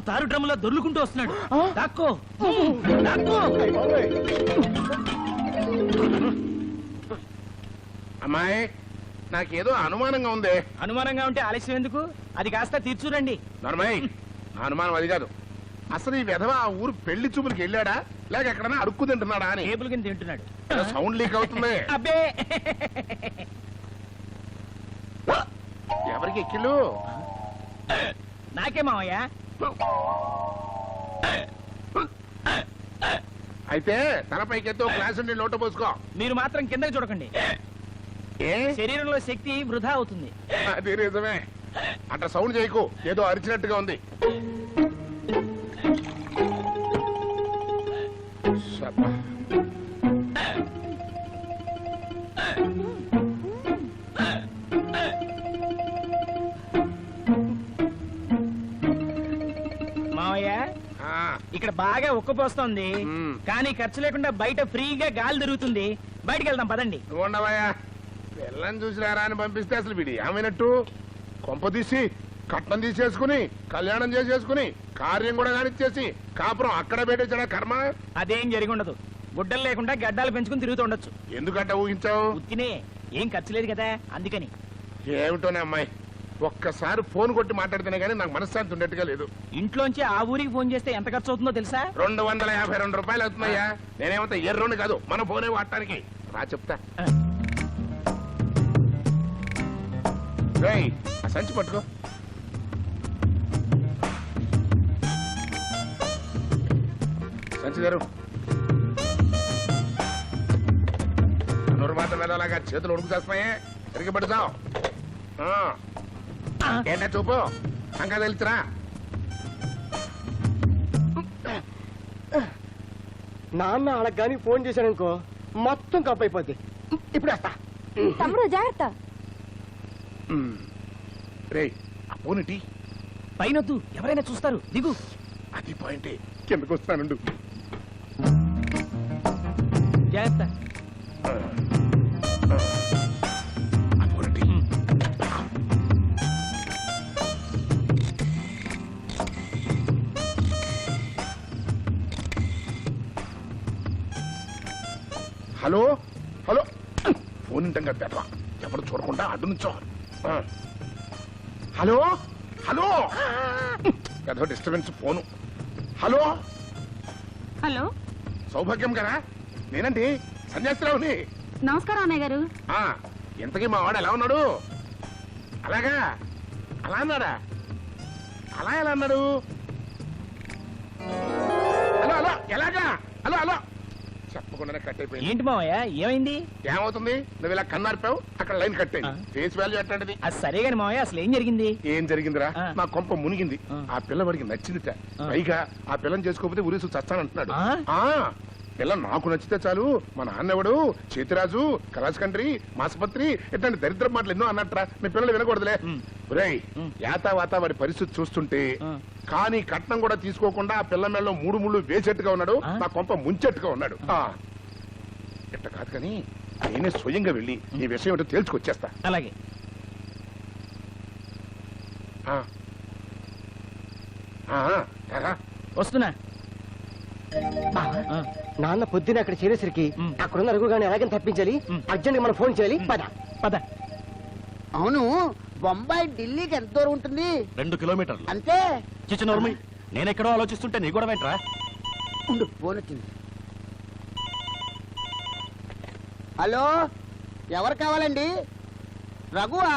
తారు డ్రమ్ములో దొర్లుకుంటూ వస్తున్నాడు. దాక్కో దాక్కో. అమ్మాయి నాకేదో అనుమానంగా ఉంది. అనుమానంగా ఉంటే ఆలస్యం ఎందుకు? అది కాస్త తీర్చురండి. నర్మయ్, నా అనుమానం అది కాదు. అసలు ఈ విధవ ఆ ఊరు పెళ్లి చూపులకి వెళ్ళాడా లేక ఎక్కడన్నా అడుక్కు తింటున్నాడా అని. టేబుల్ కింద తింటున్నాడు. సౌండ్ లీక్ అవుతుంది. అబ్బే ఎవరికి ఎక్కిళ్ళు? నాకే మావయ్య. అయితే తలపైకెత్తో గ్లాస్ ఉండి లోట పోసుకో. మీరు మాత్రం కిందకి చూడకండి. ఏ శరీరంలో శక్తి వృధా అవుతుంది. అది నిజమే. అట్లా సౌండ్ చేయకు, ఏదో అరిచినట్టుగా ఉంది. మావయ్య ఇక్కడ బాగా ఉక్కపోస్తోంది, కానీ ఖర్చు లేకుండా బయట ఫ్రీగా గాలి తిరుగుతుంది. బయటికి వెళ్దాం పదండి. నువ్వు ఉండవయ్యా, పిల్లని చూసిరారా అని పంపిస్తే అసలు వీడి ఏమైనట్టు? కొంప తీసి కట్నం తీసేసుకుని కళ్యాణం చేసేసుకుని కార్యం కూడా కానిచ్చేసి కాపురం అక్కడ పెట్టేసాడా కర్మ. అదేం జరిగి ఉండదు. గుడ్డలు లేకుండా గడ్డాలు పెంచుకుని తిరుగుతూ ఉండొచ్చు. ఎందుకంటే ఊహించావు? ఉత్తినే, ఏం ఖర్చు లేదు కదా అందుకని. ఏమిటోనే అమ్మాయి, ఒక్కసారి ఫోన్ కొట్టి మాట్లాడితేనే గానీ నాకు మనశ్శాంతి ఉండేట్టుగా లేదు. ఇంట్లోంచి ఆ ఊరికి ఫోన్ చేస్తే ఎంత ఖర్చు అవుతుందో తెలుసా? 252 రూపాయలు అవుతున్నాయా? నేనేమంతా ఎర్రోని కాదు, మన ఫోనే వాడటానికి. రా చెప్తా. రేయ్, ఆ సంచి పట్టుకో. సంచి గారు నూరు మాత్రం వెళ్ళలాగా చేతులు ఉడుకు చేస్తున్నాయే, తిరిగి పడుతావు. ఏంటా చూపు, సంగా తెలుసురా. నాన్న వాళ్ళకి కానీ ఫోన్ చేశాననుకో మొత్తం కప్పు అయిపోద్ది. ఇప్పుడు వస్తా. తమ్ముడు జాగ్రత్త. రే, ఆ ఫోన్ పైనొద్దు, ఎవరైనా చూస్తారు. దిగు. అది పాయింటే, కిందకు వస్తానుండు. జాగ్రత్త. హలో హలో, ఫోన్ ఉంటాం కదా పెద్దవా, ఎవరు చూడకుండా అడ్డు నుంచో. హలో హలో, పెద్ద డిస్టర్బెన్స్ ఫోను. హలో హలో, సౌభాగ్యం కదా? నేనండి, సన్యాసిరావుని. నమస్కారం అన్నయ్య గారు. ఇంతకీ మా వాడు ఎలా ఉన్నాడు? అలాగా, అలా అన్నాడా? అలా ఎలా అన్నాడు? హలో హలో, ఎలాగా? హలో హలో, చెప్పకుండానే కట్ అయిపోయింది. ఏంటి మావయ్య, ఏమైంది? ఏమవుతుంది, నువ్వు ఇలా కన్నార్పావు, అక్కడ లైన్ కట్ అయింది. ఫేస్ వాల్యూ ఎట్లాంటిది? అది సరే గాని మావయ్య, అసలు ఏం జరిగింది? ఏం జరిగిందిరా, నా కొంప మునిగింది. ఆ పిల్లవాడికి నచ్చిందిట. పైగా ఆ పిల్లని చేసుకోకపోతే ఉరేసు చస్తానంటున్నాడు. పిల్ల నాకు నచ్చితే చాలు, మా నాన్నెవడు చేతిరాజు, కళాశకండ్రి, మాసపత్రి, ఇట్లాంటి దరిద్ర మాటలు ఎన్నో అన్నట్రా. మీ పిల్లలు వినకూడదులే. రేయ్, యాతావాత వాడి పరిస్థితి చూస్తుంటే కానీ కట్నం కూడా తీసుకోకుండా ఆ పిల్ల మెళ్ళలో 3 ముళ్ళు వేసేట్టుగా ఉన్నాడు, నా కొంప ముంచెట్టుగా ఉన్నాడు. ఇట్ట కాదు కానీ నేనే స్వయంగా వెళ్ళి ఈ విషయం ఏంటో తేల్చుకొచ్చేస్తా. అలాగే. వస్తున్నా. నాన్న పొద్దున అక్కడ చేరేసరికి అక్కడున్న అరుగు గాని ఎలాగని తప్పించాలి. అర్జెంట్ గా మనం ఫోన్ చేయాలి. పద పద. అవును, బొంబాయి ఢిల్లీకి ఎంత దూరం ఉంటుంది? 2 కిలోమీటర్లు అంతే. చిన్నోర్మి, నేనెక్కడో ఆలోచిస్తుంటే నీ కూడా వెంట్రా. ఉండు, ఫోన్ వచ్చింది. హలో, ఎవరు కావాలండి? రఘువా?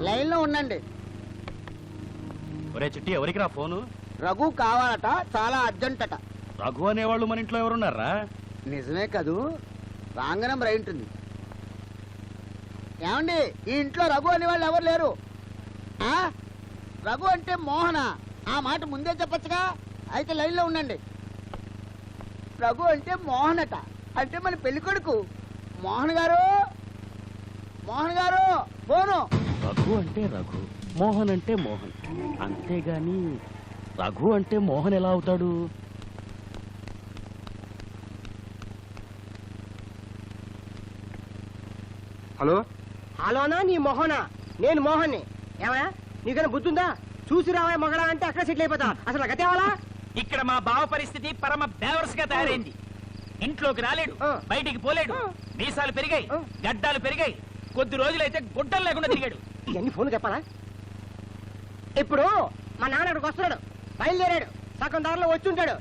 లైన్ లో ఉండండి. ఒరే చిట్టి, ఎవరికి రా ఫోను? రఘు కావాలట, చాలా అర్జెంట్ అట. రఘు అనేవాళ్ళు మన ఇంట్లో ఎవరున్నారా? నిజమే కదూ, రాంగ్ నెంబర్ అయి ఉంటుంది. ఏమండి, ఈ ఇంట్లో రఘు అనేవాళ్ళు ఎవరు లేరు. రఘు అంటే మోహన, ఆ మాట ముందే చెప్పచ్చుగా. అయితే లైన్లో ఉండండి. రఘు అంటే మోహన్ అట, అంటే మన పెళ్లి కొడుకు. మోహన్ గారు, మోహన్ గారు ఫోను. రఘు అంటే రఘు, మోహన్ అంటే మోహన్, అంతేగాని రఘు అంటే మోహన్ ఎలా అవుతాడు? హలో, హలోనా నీ మోహనా? నేను మోహన్ని. ఏమయ్యా, నీకైనా బుద్ధుందా? చూసి రావా మగడా అంటే అక్కడ సెటిల్ అయిపోతా. అసలు గతే వాళ్ళ ఇక్కడ మా బావ పరిస్థితి పరమ బేవర్స్ గా తయారైంది. ఇంట్లోకి రాలేడు, బయటికి పోలేడు, మీసాలు పెరిగాయి, గడ్డాలు పెరిగాయి, కొద్ది రోజులైతే గుడ్డలు లేకుండా తిరిగాడు. ఇవన్నీ ఫోన్ చెప్పాలా? ఇప్పుడు మా నాన్న అక్కడికి వస్తున్నాడు, బయలుదేరాడు, సగం దారిలో వచ్చి ఉంటాడు.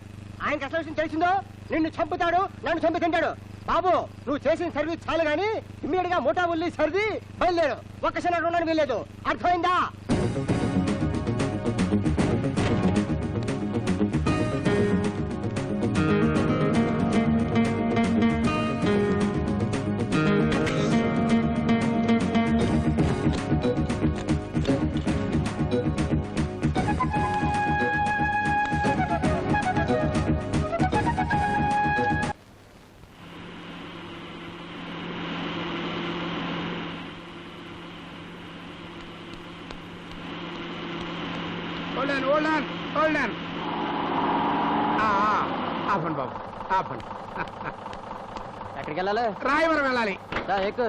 ఆయనకి అసలు విషయం తెలిసిందో నిన్ను చంపుతాడు, నన్ను చంపి తింటాడు. బాబు నువ్వు చేసిన సర్వీస్ చాలు గాని ఇమ్మీడియట్ గా మోటా ఉల్లి సర్ది బయలుదేరు. ఒక్కసారి ఉండడానికి వీల్లేదు, అర్థమైందా? హోల్డ్ ఆపండి బాబు, ఆపండి. ఎక్కడికి వెళ్ళాలి? రాయవరం వెళ్ళాలి. ఎక్కు.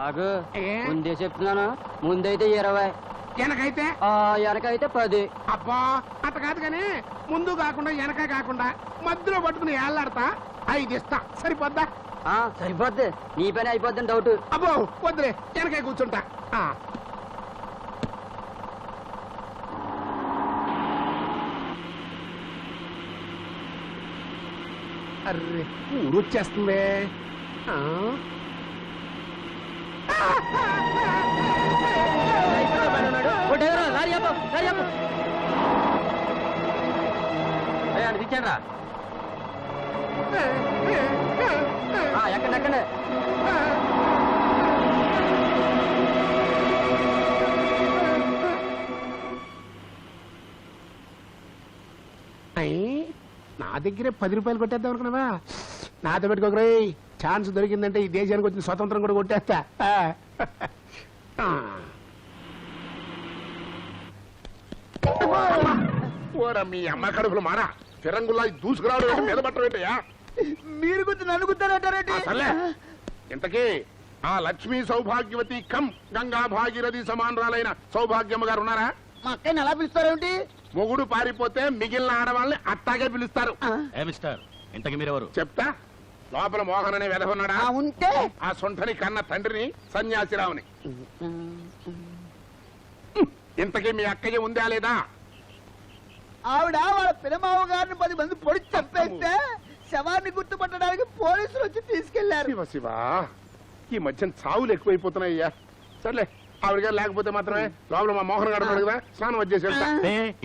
ఆగు, ఏ? ముందే చెప్తున్నాను. ముందైతే 20, వెనకైతే వెనకైతే 10. అబ్బా అట్ట కాదు కానీ ముందు కాకుండా వెనక కాకుండా మధ్యలో పట్టుకుని ఏళ్ళాడతా 5 ఇస్తా, సరిపోద్దా? సరిపోద్ది, నీ పని అయిపోద్దని డౌట్. అబ్బో వద్దులే, వెనకే కూర్చుంటా. అర్రే ఊరు వచ్చేస్తుంది. ఇచ్చాడ్రా ఎక్కడ నా దగ్గరే 10 రూపాయలు కొట్టేద్దాం అనుకున్నావా? నాతో పెట్టుకోకరే, ఛాన్స్ దొరికిందంటే ఈ దేశానికి వచ్చిన స్వతంత్రం కూడా కొట్టేస్తా. ఓరా మీ అమ్మ కడుపులు మారా, ఫిరంగుల్లా దూసుకురావడం మీద పట్టవేంటయ్యా? మీరు గుర్తు నన్ను గుర్తారంటారేంటి? అసలే ఇంతకీ ఆ లక్ష్మీ సౌభాగ్యవతి కం గంగా భాగీరథి సమానరాలైన సౌభాగ్యమ్మ గారు ఉన్నారా? మా అక్కయ్యని ఎలా పిలుస్తారేమిటి? మొగుడు పారిపోతే మిగిలిన ఆడవాళ్ళని అట్టాగే పిలుస్తారు. ఏ మిస్టర్, ఇంతకి మీరెవరు? చెప్తా. లోపల మోహన్ అనే వెధ ఉన్నాడా? ఉంటే ఆ సొంటని కన్న తండ్రిని, సన్యాసిరావుని. ఇంతకీ మీ అక్కయ్య ఉందా లేదా? ఆవిడ వాళ్ళ పినమావ గారిని 10 మంది పొడి చంపేస్తే శవాన్ని గుర్తుపట్టడానికి పోలీసులు వచ్చి తీసుకెళ్లారు. శివ శివ, ఈ మధ్యన చావులు ఎక్కువైపోతున్నాయ్యా. సర్లే, ఆవిడ గారు లేకపోతే మాత్రమే లోపల మా మోహన్ గారు ఉన్నాడు కదా, స్నానం వచ్చేసి వెళ్తా.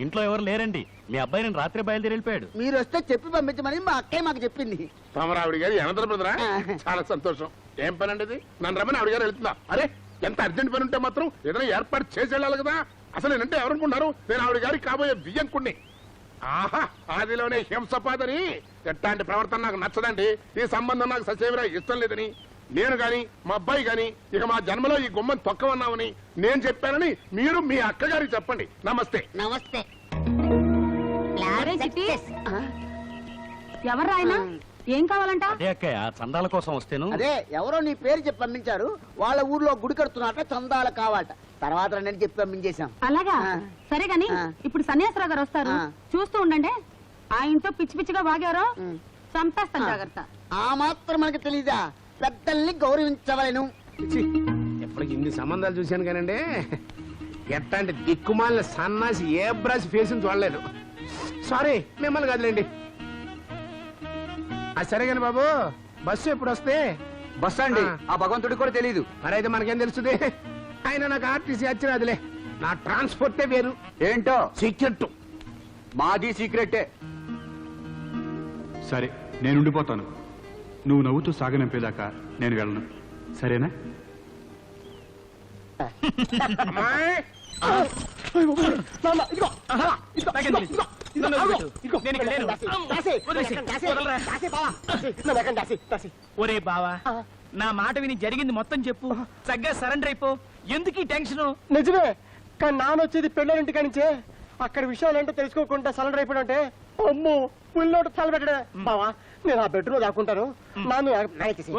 ఇంట్లో ఎవరు లేరండి, మీ అబ్బాయి నేను రాత్రి బయలుదేరి వెళ్ళిపోయాడు. మీరు వస్తే చెప్పి పంపించమని మా అక్కయ్య మాకు చెప్పింది. తమరు ఆవిడ గారు ఎనదర బ్రదరా? చాలా సంతోషం. ఏం పని అండి ఇది? నన్ను రమ్మని ఆవిడ గారు వెళ్తుందా? అరే ఎంత అర్జెంట్ పని ఉంటే మాత్రం ఏదైనా ఏర్పాటు చేసి వెళ్ళాలి కదా. అసలు నేనంటే ఎవరనుకుంటారు? నేను ఆవిడ గారికి కాబోయే బియ్యంకుణ్ణి. ఆహా, ఆదిలోనే హింసపాదని. ఎట్లాంటి ప్రవర్తన నాకు నచ్చదండి. ఈ సంబంధం నాకు ససేమిరా ఇష్టం లేదని నేను గాని మా అబ్బాయి గాని ఇక మా జన్మలో ఈ గుమ్మం తొక్కవన్నామని నేను చెప్పానని మీరు మీ అక్కగారికి చెప్పండి. నమస్తే. నమస్తే. ఎవరు ఆయన? ఏం కావాలంట? అదే అక్కయ్య, చందాల కోసం వస్తేను. అదే ఎవరో నీ పేరు చెప్పి పంపించారు. వాళ్ళ ఊర్లో గుడి కడుతున్నట్ట, చందాలు కావాలట. తర్వాత నేను చెప్పి పంపించేశాం. అలాగా? సరే గాని ఇప్పుడు సన్యాసరావు గారు వస్తారు, చూస్తూ ఉండండి. ఆయనతో పిచ్చి పిచ్చిగా వాగారో చంపేస్తాను, జాగ్రత్త. ఆ మాత్రం మనకి తెలీదా? పెద్దల్ని గౌరవించవలను. ఎప్పటికి ఇన్ని సంబంధాలు చూశాను కానండి, ఎట్లాంటి దిక్కుమాలిన సన్నాసి ఏ బ్రాసి ఫేస్ చూడలేదు. సారీ, మిమ్మల్ని కాదులేండి. అది సరే కానీ బాబు, బస్సు ఎప్పుడు వస్తే? బస్ అండి, ఆ భగవంతుడికి కూడా తెలియదు. మరైతే మనకేం తెలుస్తుంది? ఆయన నాకు ఆర్టీసీ వచ్చిరాదులే, నా ట్రాన్స్పోర్టే వేరు. ఏంటో సీక్రెట్. మాది సీక్రెటే. సరే, నేను ఉండిపోతాను. నువ్వు నవ్వుతూ సాగనంపేదాకా నేను వెళ్ళను, సరేనా? అమ్మాయి, ఒరే బావా, నా మాట విని జరిగింది మొత్తం చెప్పు. చక్కగా సరెండర్ అయిపో. ఎందుకు ఈ టెన్షన్? నిజమే, కానీ నానొచ్చేది పెళ్ళింటి కానించే. అక్కడ విషయాలు ఏంటో తెలుసుకోకుండా సరెండర్ అయిపోయినంటే అమ్మో పుల్లోటు తలబెట్టడే. బావా, నేను ఆ బెడ్రూమ్ దాక్కుంటాను. నాను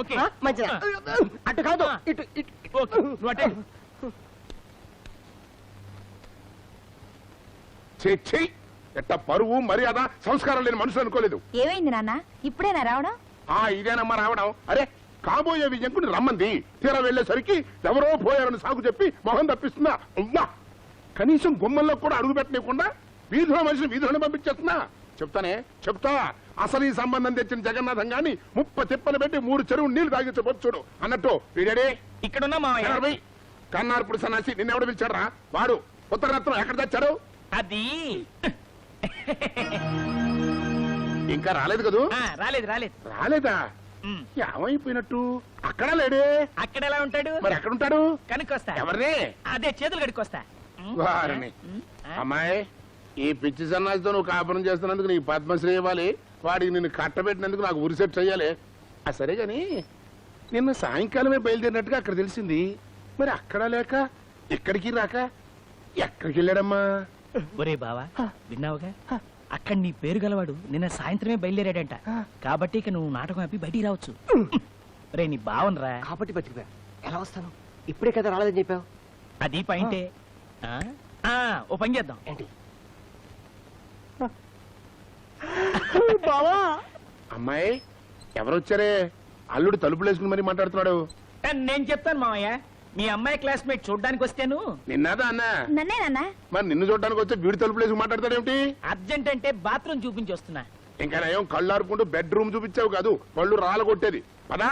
ఓకే. మంచిదా? అటు కాదు, ఇటు ఇటు. ఓకే, నువ్వు అటే. చెయ్యి ఎట్ట పరువు మర్యాద సంస్కారం లేని మనుషులు అనుకోలేదు. ఏమైంది నాన్న ఇప్పుడేనా రావడం? ఇదేనమ్మా రావడం. అరే కాబోయే విజయంకుని రమ్మంది. తీరా వెళ్లేసరికి ఎవరో పోయారని సాగు చెప్పి మొహం తప్పిస్తుందా? ఉవ్వా! కనీసం గుమ్మల్లో కూడా అడుగు పెట్టనీయకుండా వీధిలో మనిషిని వీధిలోనే పంపించేస్తున్నా. చెప్తా అసలు ఈ సంబంధం తెచ్చిన జగన్నాథం గాని 30 తిప్పలు పెట్టి 3 చెరువు నీళ్లు తాగించబోతు చూడు అన్నట్టు వీడేడే ఇక్కడున్నా మావయ్య. కన్నార్పుడు సన్నాసి నిన్నెవడు పిలిచాడరా? వాడు ఉత్తరరత్నం ఎక్కడ తెచ్చాడు? అది ఇంకా రాలేదు కదూ? రాలేదు రాలేదా? ఉమ్. ఏమైపోయినట్టు? అక్కడ లేడే. అక్కడ ఎలా ఉంటాడు? మరి ఎక్కడుంటాడు? కనుక్కొస్తా. ఎవరిని? అదే చేతులు కడుక్కొస్తా. వారిని. అమ్మాయి ఈ పిచ్చి సన్నాసితో నువ్వు కాపురం చేస్తున్నందుకు నీకు పద్మశ్రీ ఇవ్వాలి. వాడికి నిన్ను కట్టబెట్టినందుకు నాకు ఉరిసెట్ చెయ్యాలి. సరే గాని నిన్న సాయంకాలమే బయలుదేరినట్టుగా అక్కడ తెలిసింది. మరి అక్కడ లేక ఇక్కడికి రాక ఎక్కడికి వెళ్ళాడమ్మా? ఒరే బావా, విన్నావుగా? అక్కడ నీ పేరు గలవాడు నిన్న సాయంత్రమే బయలుదేరాడంట. కాబట్టి ఇక నువ్వు నాటకం ఆపి బయటికి రావచ్చు. రే నీ బావనరా. కాబట్టి బతికిపోయా. ఎలా వస్తాను? ఇప్పుడే కదా రాలేదని చెప్పావు. అది పాయింటే. ఓ పని చేద్దాం. ఏంటి? అమ్మాయి ఎవరొచ్చారే? అల్లుడు తలుపులు వేసుకుని మరీ మాట్లాడుతున్నాడు. నేను చెప్తాను మామయ్య. మీ అమ్మాయి క్లాస్మేట్ చూడ్డానికి వస్తేను. నిన్నదా అన్న? నన్నేనన్నా? మరి నిన్ను చూడడానికి వస్తే వీడి తలుపులు వేసుకుని మాట్లాడతాడేమిటి? అర్జెంట్ అంటే బాత్రూమ్ చూపించి వస్తున్నా. ఇంకా నయం కళ్ళు ఆరుకుంటూ బెడ్రూమ్ చూపించావు కాదు, పళ్ళు రాలగొట్టేది. పదా